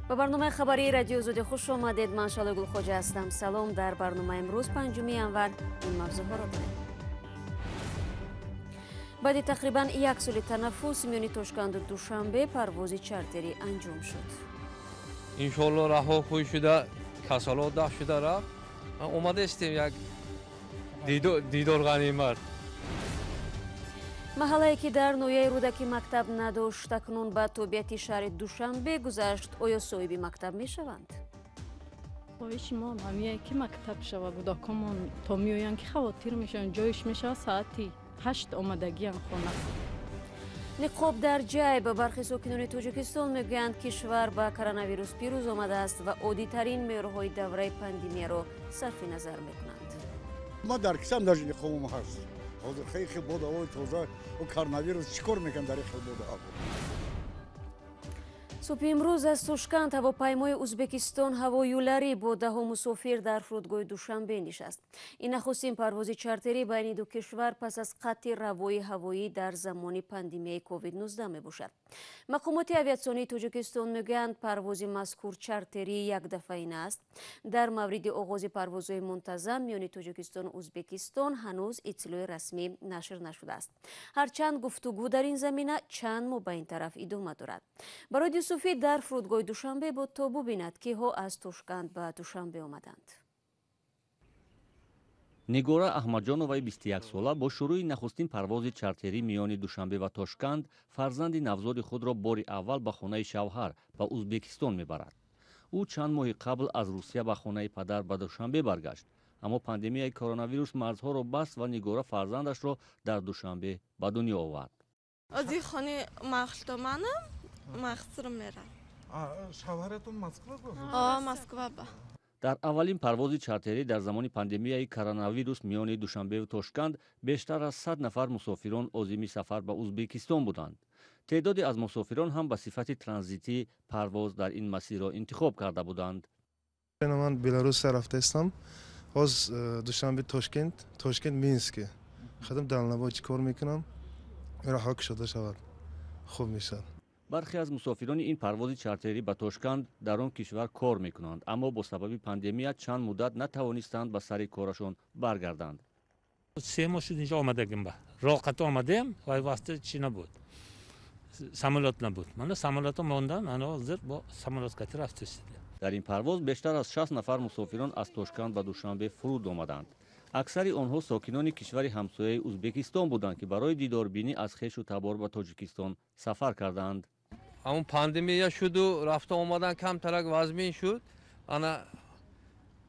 با برنامه خبری رادیو زود خوش آمدید. من شاله گلخوجه هستم. سلام. در برنامه امروز 5 انور این موضوع‌ها را داریم. بعد تقریبا یک سال تنفس میان تاشکند و دوشنبه پرواز چارتری انجام شد. انشالله رها خوب شده، کسالات دفع شده رفت. اومده استیم یک دیدار غنیمت. محله که در نویه رودکی مکتب نداشت اکنون به طبیعت شهر دوشنبه گذشت. آیا صاحب مکتب می شوند؟ خواهش ما همیه که مکتب شود کودکان تا میویان که خواتیر میشن جایش میشه ساعتی 8 آمدگی خونه. نقاب در جای به برخی ساکنان تاجیکستان میگویند کشور با کرونا ویروس پیروز آمده است و عادی ترین میارهای دوره پاندمی را صرف نظر میکنند. ما در کشم در نقابم هست. خیلی بود آوای تازه و کرونا ویروس چیکار میکنن در خیلی بود آب. صبح امروز از تاشکند هواپیمای ازبکستان هوایولری با 10 مسافر در فرودگاه دوشنبه نشست. این نخستین پرواز چارتری بین دو کشور پس از قطع روی هوایی در زمان پاندمی کووید 19 می باشد. مقامات آویاسیونی تاجیکستان میگویند پرواز مذکور چارتری یک دفعه است. در مورد آغاز پروازهای منتظم میان تاجیکستان و ازبکستان هنوز اطلاع رسمی نشر نشده است. هرچند گفتگو در این زمینه چند ماه به این طرف ادامه دارد. برای صوفی در فرودگاه دوشنبه بود تا ببیند که ها از تاشکند به دوشنبه آمدند. نگورا احمدجانوای 21 ساله با شروع نخستین پرواز چارتری میان دوشنبه و تاشکند فرزند نوزاد خود را بار اول به خانه شوهر به ازبکستان میبرد. او چند ماه قبل از روسیه به خانه پدر به دوشنبه برگشت، اما پاندمی کرونا ویروس مرزها را بست و نگورا فرزندش را در دوشنبه به دنیا آورد. از این خانه مخلطه منم مخصر میرم. شوهرتون مسکو بود؟ مسکو با. در اولین پرواز چارتری در زمان پاندمی کرونا ویروس میان دوشنبه و تاشکند بیشتر از 100 نفر مسافران عازم سفر به ازبکستان بودند. تعدادی از مسافران هم به صفت ترانزیتی پرواز در این مسیر را انتخاب کرده بودند. من بلاروس رفته هستم. از دوشنبه تاشکند مینسک. خودم دلنبای چی کار میکنم؟ رها شده شود. خوب میشه. برخی از مسافران این پرواز چارتری به تاشکند در آن کشور کار میکنند، اما با سبب پاندمی چند مدت نتوانستند به سر کارشان برگردند. 3 ماه شد اینجا آمدگیم به راحت آمدیم و واسطه چی نبود، سمالات نبود. من سمالات ماندن، انا حاضر با سمالات کتی رفته شدیم. در این پرواز بیشتر از 60 نفر مسافران از تاشکند به دوشنبه فرود آمدند. اکثر آنها ساکنان کشور همسایه ازبکستان بودند که برای دیداربینی از خویش و تبار به تاجیکستان سفر کردند. همون پاندمی شد و رفته آمدن کم ترک وزمین شد. انا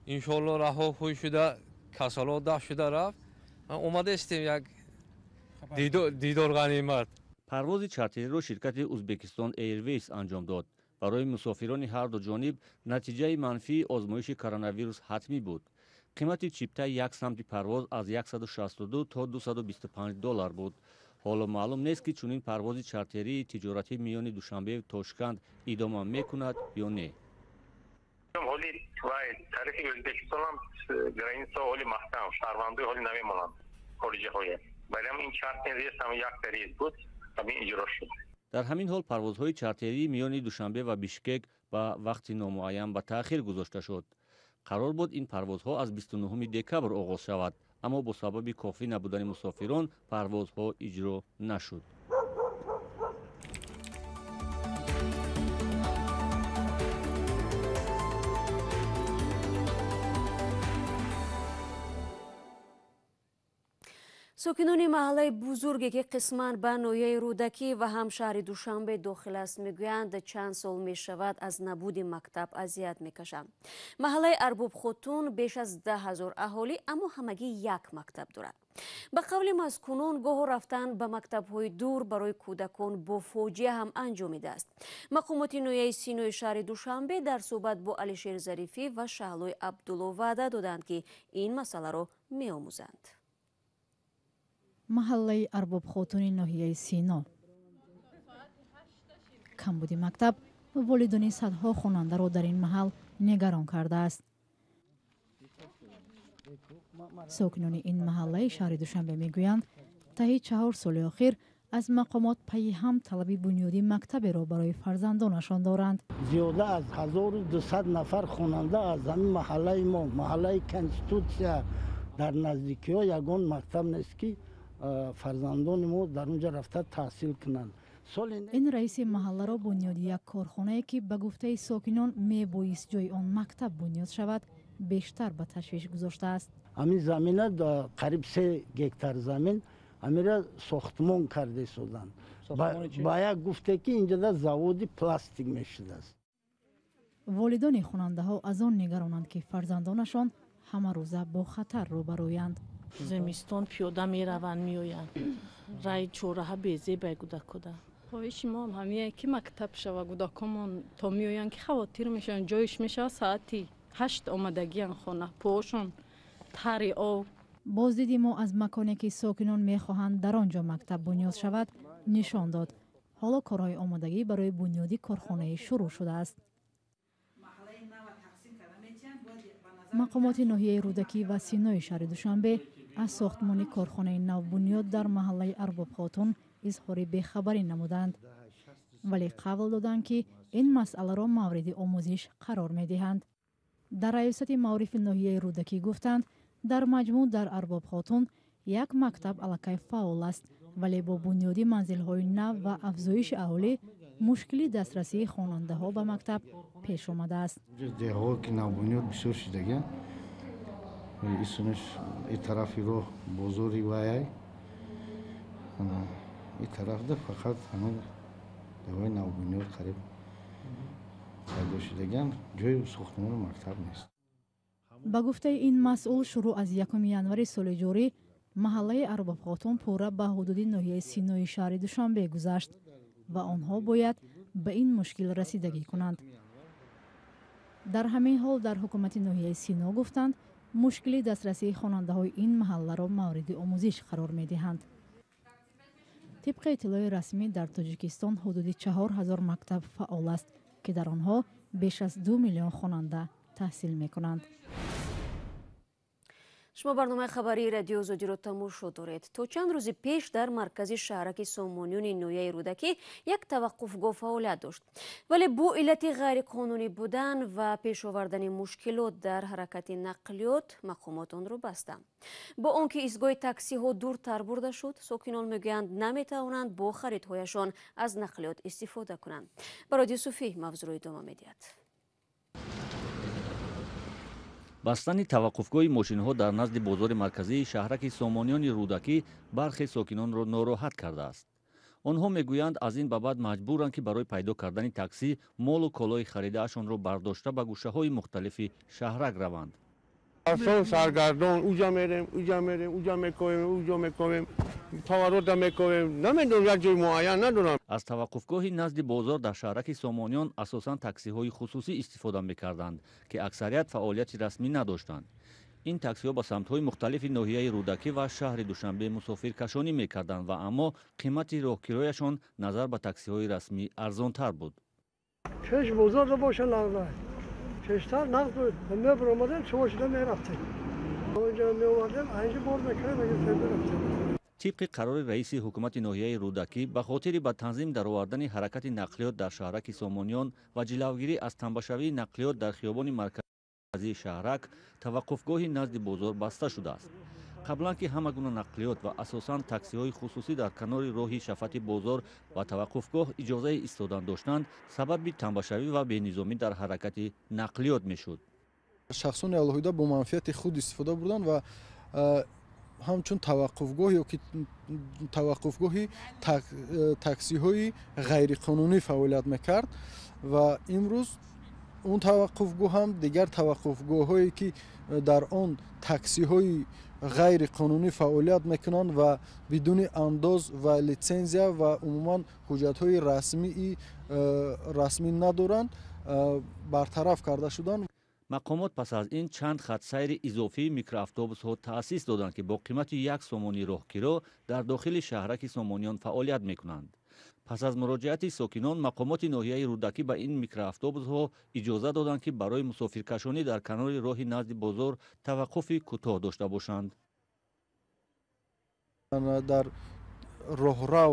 انشالله رها خوب شده، کسالات دفع شده رفت. اومده استیم یک دیدار غنیمت. پرواز چارتری را شرکت ازبکستان ایرویز انجام داد. برای مسافران هر دو جانب نتیجه منفی آزمایش کرونا ویروس حتمی بود. قیمت چیپته یک سمت پرواز از 162 تا 225 دلار بود. حالا معلوم نیست که چنین پرواز چارتری تجارتی میان دوشنبه و تاشکند ادامه میکند یا نه. حالی طرف ازبکستان هم گرینس حالی محکم شهروندی حالی نمیمونند خارجی های. برای این چارتری هم یک طریق بود همین اجرا شد. در همین حال پروازهای چارتری میان دوشنبه و بیشکک به وقت نامعین به تأخیر گذاشته شد. قرار بود این پروازها از 29 دکبر آغاز شود، اما با سبب کافی نبودن مسافران پروازها اجرا نشد. ساکنان محله بزرگی که قسماً به نویه رودکی و هم شهر دوشنبه داخل است میگویند چند سال می شود از نبود مکتب اذیت میکشند. محله ارباب خاتون بیش از 10,000 اهالی اما همگی یک مکتب دارد. به قول مسکونان گاه رفتن به مکتب‌های دور برای کودکان با فاجعه هم انجامیده است. مقامات نویه سینوی شهر دوشنبه در صحبت با علیشیر ظریفی و شهلوی عبدالله وعده دادند که این مسئله را میآموزند. محله ارباب خاتون ناحیه سینا. کمبود مکتب والدین صدها خواننده را در این محل نگران کرده است. ساکنان این محله شهر دوشنبه میگویند طی 4 سال اخیر از مقامات پی هم طلب بنیادی مکتب را برای فرزندانشان دارند. زیاده از 1200 نفر خواننده از همین محله ما، محله کنستیتوسیا در نزدیکی ها یگان مکتب نیست که فرزندان ما در اونجا رفته تحصیل کنند. این رئیس محله را بنیاد یک کارخانه که به گفته ساکنان میبایست جای آن مکتب بنیاد شود بیشتر به تشویش گذاشته است. همین زمینه قریب 3 گکتار زمین امیره ساختمان کرده شدند. با یک گفته که اینجا در زاودی پلاستیک میشده است. والدان خواننده ها از آن نگرانند که فرزندانشان همه روزه با خطر روبرویند. زمستان پیاده میروند میآیند. رای چهارراه بیزه بگوده کده. خواهش ما هم همیه که مکتب شوه گودکمان تا میآیند که خواتیر میشن جایش میشه ساعتی 8 آمدگی خانه پوشون تری آب. بازدید ما از مکانی که ساکنان میخواهند در آنجا مکتب بنیاد شود نشان داد. حالا کارهای آمادگی برای بنیادی کارخانه شروع شده است. مقامات ناحیه رودکی و سینای شهر دوشنبه از ساختمان کارخانه نو بنیاد در محله ارباب خاتون اظهار بیخبری نمودند، ولی قول دادند که این مسئله را مورد آموزش قرار میدهند. در ریاست معارف ناحیه رودکی گفتند در مجموع در ارباب خاتون یک مکتب الکی فعال است، ولی با بنیادی منزل‌های نو و افزایش اهالی مشکلی دسترسی خواننده ها به مکتب پیش آمده است. ده‌ها که نو بنیاد بسیار شدگی ایسونش این طرفی رو بزرگی وایای این طرف ده فقط همون ده‌های نو بنیاد قریب پیدا شدگی جای ساختمان مکتب نیست. با گفته این مسئول شروع از 1 ینوار سال جاری محله ارباب خاتون پوره به حدود ناحیه سینای شهر دوشنبه گذشت و آنها باید به این مشکل رسیدگی کنند. در همین حال در حکومت ناحیه سینا گفتند مشکل دسترسی خواننده های این محله را مورد آموزش قرار می دهند. طبق اطلاع رسمی در تاجیکستان حدود 4000 مکتب فعال است که در آنها بیش از 2 میلیون خواننده تحصیل می کنند. شما برنامه خبری رادیو آزادی را تماشا دارید. تا چند روز پیش در مرکز شهرک سامانیون نویه رودکی یک توقفگاه فعالیت داشت، ولی با علت غیر قانونی بودن و پیش آوردن مشکلات در حرکت نقلیات مقامات آن را بستند. با آنکه ایستگاه تاکسی ها دورتر برده شد، ساکنان میگویند نمیتوانند با خریدهایشان از نقلیات استفاده کنند. برای صوفی موضوع ادامه میدهد. бастани таваққуфгоҳи мошинҳо дар назди бозори марказии шаҳраки сомониёни рӯдакӣ бархе сокинонро нороҳат кардааст. онҳо мегӯянд аз ин ба баъд маҷбуранд ки барои пайдо кардани таксӣ молу колои харидаашонро бардошта ба гӯшаҳои мухталифи шаҳрак раванд. سرگردان اوجا میریم اوجا میکنیم تورد میکنیم نمیدونم یک جای معین ندارم. аз таваққуфгоҳи назди бозор дар шаҳраки сомониён асосан таксиҳои хусусӣ истифода мекарданд ки аксарият фаъолияти расмӣ надоштанд. ин таксиҳо ба самтҳои мухталифи ноҳияи рӯдакӣ ва шаҳри душанбе мусофиркашонӣ мекарданд ва аммо қимати роҳкирояшон назар ба таксиҳои расмӣ арзонтар буд. چش بزرگ باشه لغزه چشتر نقد بود همه برامدن چواشده میرفتیم اونجا میومدیم اینجا بار میکنیم اگه سیده رفتیم. طبق қарори раиси ҳукумати ноҳияи рӯдакӣ ба хотири ба танзим даровардани ҳаракати нақлиёт дар шаҳраки сомониён ва ҷилавгирӣ аз танбашавии нақлиёт дар хиёбони марказии шаҳрак таваққуфгоҳи назди бозор баста шудааст. қаблан ки ҳама гуна нақлиёт ва асосан таксиҳои хусусӣ дар канори роҳи шафати бозор ба таваққуфгоҳ иҷозаи истодан доштанд, сабаби танбашавӣ ва бенизомӣ дар ҳаракати нақлиёт мешуд. шахсони алоҳида бо манфиати худ истифода бурданд ва ҳамчун таваққуфгоҳ ё ки таваққуфгоҳи таксиҳои ғайриқонунӣ фаъолият мекард ва имрӯз он таваққуфгоҳ ҳам дигар таваққуфгоҳҳое ки дар он таксиҳои ғайриқонунӣ фаъолият мекунанд ва бидуни андоз ва литсензия ва умуман ҳуҷҷатҳои расмӣ надоранд бартараф карда шуданд. мақомот пас аз ин чанд хатсайри изофии микроавтобусҳо таъсис доданд ки бо қимати 1 сомони роҳкиро дар дохили шаҳраки сомониён фаъолият мекунанд. пас аз муроҷиати сокинон мақомоти ноҳияи рӯдакӣ ба ин микроавтобусҳо иҷоза доданд ки барои мусофиркашонӣ дар канори роҳи назди бозор таваққуфи кӯтоҳ дошта бошанд. дар роҳрав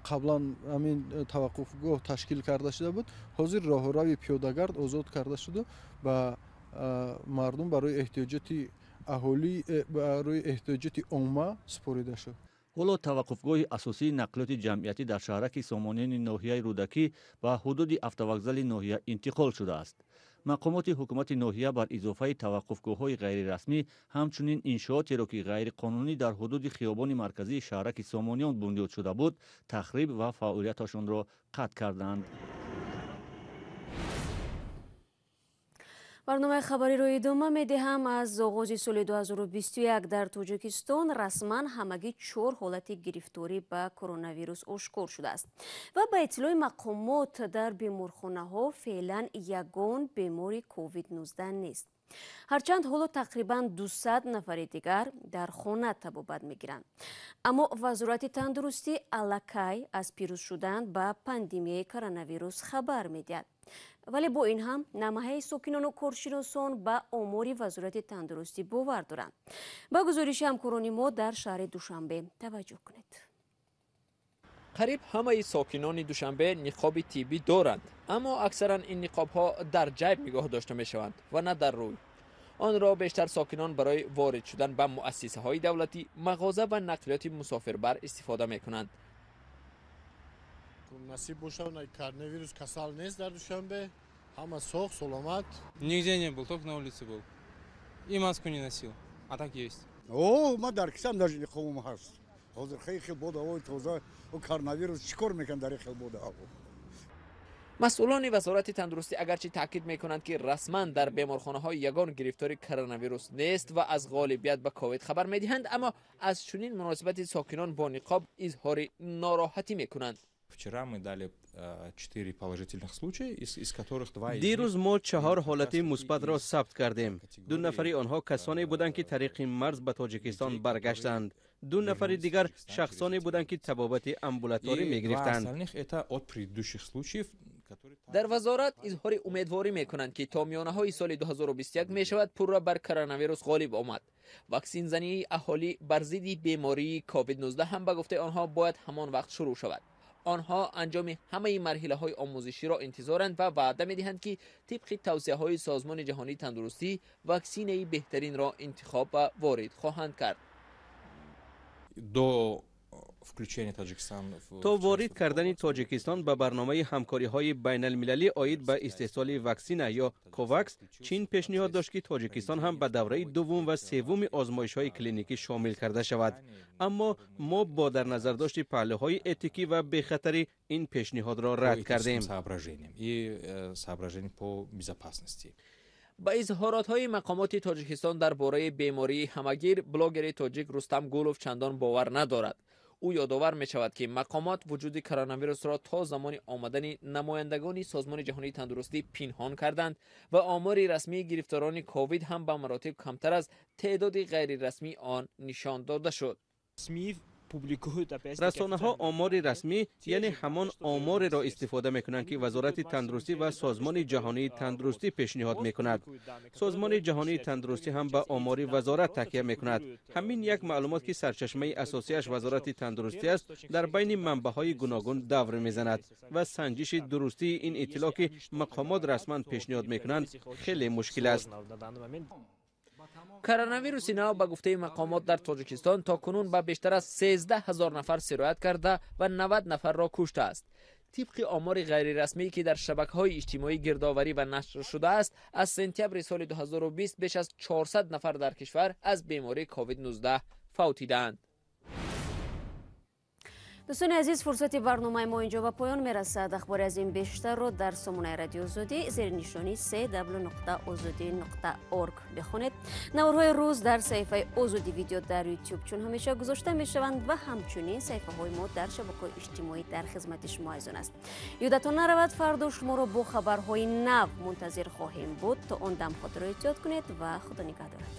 қаблан амин таваққуфгоҳ ташкил карда шуда буд ҳозир роҳурави пиёдагард озод карда шуду ба мардум барои эҳтиёҷоти аҳолӣ барои эҳтиёҷоти умма супорида шуд. ҳоло таваққуфгоҳи асосии нақлиёти ҷамъиятӣ дар шаҳраки сомонияни ноҳияи рӯдакӣ ба ҳудуди автовокзали ноҳия интиқол шудааст. мақомоти ҳукумати ноҳия бар изофаи таваққуфгоҳҳои ғайрирасмӣ ҳамчунин иншоотеро ки ғайриқонунӣ дар ҳудуди хиёбони марказии шаҳраки сомониён бунёд шуда буд тахриб ва фаъолияташонро қатъ карданд. барномаи хабариро идома медиҳам. аз оғози соли 2021 дар тоҷикистон расман ҳамагӣ 4 ҳолати гирифторӣ ба коронавирус ошкор шудааст ва ба иттилои мақомот дар беморхонаҳо феълан ягон бемори COVID-19 нест. ҳарчанд ҳоло тақрибан 200 нафари дигар дар хона табобат мегиранд. аммо вазорати тандурустӣ аллакай аз пирӯз шудан ба пандемияи коронавирус хабар медиҳад. вале бо ин ҳам намаҳаи сокинону коршиносон ба омори вазорати тандурустӣ бовар доранд. ба гузориши ҳамкорони мо дар шаҳри Душанбе таваҷҷӯҳ кунед. қариб ҳамаи сокинони Душанбе ниқоби тиббӣ доранд, аммо аксаран ин ниқобҳо дар ҷайб нигоҳ дошта мешаванд ва на дар рӯй. онро бештар сокинон барои ворид шудан ба муассисаҳои давлатӣ, мағоза ва нақлиёти мусофирбар истифода мекунанд. насиб бошад коронавирус касал нест дар Душанбе, ҳама сог, саломат. Нигде не был, только на улице был. И маску не носил, а так есть. О, ма дар кисам даже ниқобам ҳаст. ҳозир хеле бод ҳавои тоза, коронавирус чӣ кор мекунад дар хел бод ҳаво? масъулони вазорати тандурустӣ агарчи таъкид мекунанд ки расман дар беморхонаҳо ягон гирифтори коронавирус нест ва аз ғолибият ба ковид хабар медиҳанд, аммо аз чунин муносибати сокинон бо ниқоб изҳори нороҳатӣ мекунанд. Вчера мы дали 4 положительных случая, из которых 2 из дирӯз мо 4 ҳолати мусбатро сабт кардем. 2 нафари онҳо касоне буданд ки тариқи марз ба Тоҷикистон баргаштанд. 2 нафари дигар шахсоне буданд ки табобати амбулаторӣ мегирифтанд. дар вазорат изҳори умедворӣ мекунанд ки то миёнаҳои соли 2021 мешавад пурра бар коронавирус ғолиб омад. ваксинзании аҳолӣ бар зидди бемории COVID-19 ҳам ба гуфтаи онҳо бояд ҳамон вақт шурӯъ шавад. онҳо анҷоми ҳамаи марҳилаҳои омӯзиширо интизоранд ва ваъда медиҳанд ки тибқи тавсияҳои созмони ҷаҳонии тандурустӣ ваксинаи беҳтаринро интихоб ва ворид хоҳанд кард. то ворид кардани Тоҷикистон ба барномаи ҳамкориҳои байналмилалӣ оид ба истеҳсоли ваксина ё ковакс, чин пешниҳод дошт ки Тоҷикистон ҳам ба давраи дуввум ва севуми озмоишҳои клиникӣ шомил карда шавад. аммо мо бо дар назардошти паҳлӯҳои этикӣ ва бехатарӣ ин пешниҳодро рад кардем. ба изҳоротҳои мақомоти Тоҷикистон дар бораи бемории ҳамагир блогери тоҷик Рустам Гулов чандон бовар надорад. ӯ ёдовар мешавад ки мақомот вуҷуди коронавирусро то замони омадани намояндагони созмони ҷаҳонии тандурустӣ пинҳон карданд ва омори расмии гирифторони ковид ҳам ба маратиб камтар аз теъдоди ғайрирасмии он нишон дода шуд. расонаҳо омори расмӣ яъне ҳамон омореро истифода мекунанд ки вазорати тандурустӣ ва созмони ҷаҳонии тандурустӣ пешниҳод мекунад. созмони ҷаҳонии тандурустӣ ҳам ба омори вазорат такя мекунад. ҳамин як маълумот ки сарчашмаи асосияш вазорати тандурустӣ аст дар байни манбаъҳои гуногун давр мезанад ва санҷиши дурустии ин иттилоъ ки мақомот расман пешниҳод мекунанд хеле мушкил аст. коронавируси нав ба гуфтаи мақомот дар Тоҷикистон то кунун ба бештар аз 13 000 нафар сироят карда ва 90 нафарро куштааст. тибқи омори ғайрирасмие ки дар шабакаҳои иҷтимоӣ гирдоварӣ ва нашр шудааст, аз сентябри соли 2020 беш аз 400 нафар дар кишвар аз бемории COVID-19 фавтидаанд. дӯстони азиз, фурсати барномаи мо инҷо ба поён мерасад. ахбори аз ин бештарро дар сомонаи радио Озодӣ зери нишони cw.ozodi.org бихонед. наворҳои рӯз дар саҳифаи Озодӣ видео дар YouTube чун ҳамеша гузошта мешаванд ва ҳамчунин саҳифаҳои мо дар шабакаҳои иҷтимоӣ дар хизмати шумо айзон аст. ёдатон наравад, фардо шуморо бо хабарҳои нав мунтазир хоҳем буд. то он дам хотиро эҳтиёт кунед ва худо нигаҳдорад.